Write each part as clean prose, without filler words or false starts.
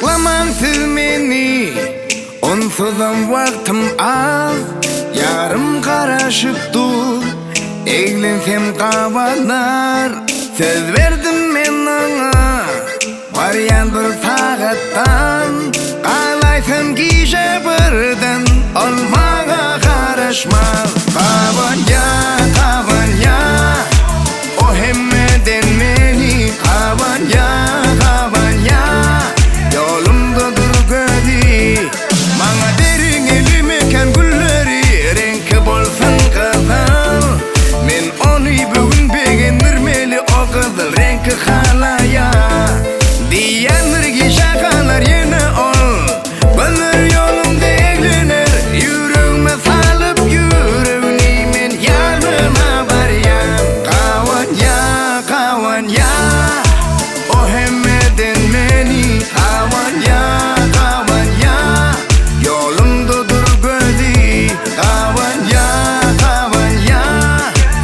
Saklaman siz meni, onsuzam vaktim az. Yarım karışıp dur, eğlensem Gabanyar. Söz verdim men ona, varyan bir saattan. Kalaysam gece birden, olmağa karışmaz. Gabanyar, o hemmeden meni. Gabanyar, yolumda dur gödi. Bana derin elim eken gülleri, renk bolsun kızıl. Men onu bugün beğenirmeli, o kızıl renk halaya. Diyenler şakalar yine ol, bana yolumda eğlenir. Yüreğime salıp yüreğini men yanına varyan. Gabanyar, o hemmeden meni. Gabanyar, yolumda dur gödi. Gabanyar,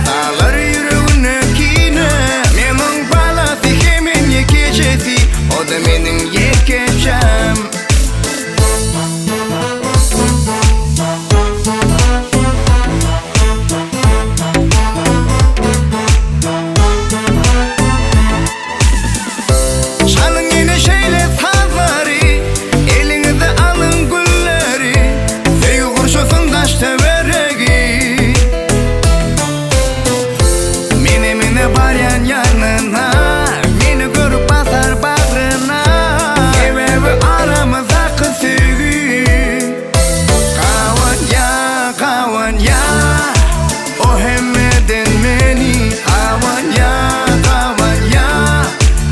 dağlar yüreğine kine. Menin balası hemen yekecesi, o da menin yekeceğim. Çalın yine şeyle sazları, elinize alın gülleri. Sevgi kurşusun taşta veregi. Mene varyan yanına, beni görüp basar bağrına. Sebebi aramıza sevgi. Gabanyar, o hemmeden meni. Gabanyar,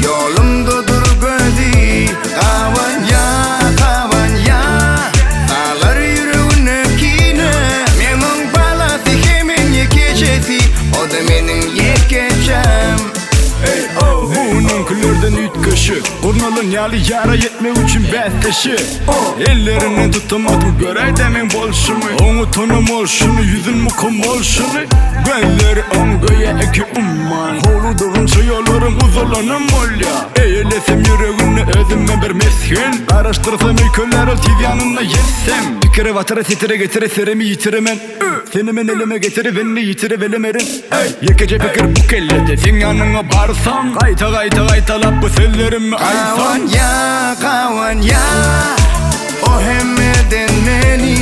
yolumda dur gödi. Gabanyar, dağlar yüreğine kine. Menin balası hemen yekecesi, o da menin yekeceğim. Bununkilerden ütköşü, kurnalın yalı yara yetme üçün bəsteşi. Ellerini tutamadım, görey demin bolşunu. Onu tanım olşunu, yüzün mukum olşunu. Gözleri on göğe eki umman. Holuduğum yollarım uzalanım ol ya. Eğilesem yüreğini özüme bir meskin. Araştırsam ülkeleri tiz yanına yetsem. Bir kere vatıra sitire getire serimi yitirimen. Seni men elime getire beni yitirivelemerim. Yekece fikir bu kellede sen yanına barsam. Kayta lap bu sözlerimi aysam. Gabanyar, o hemmeden meni.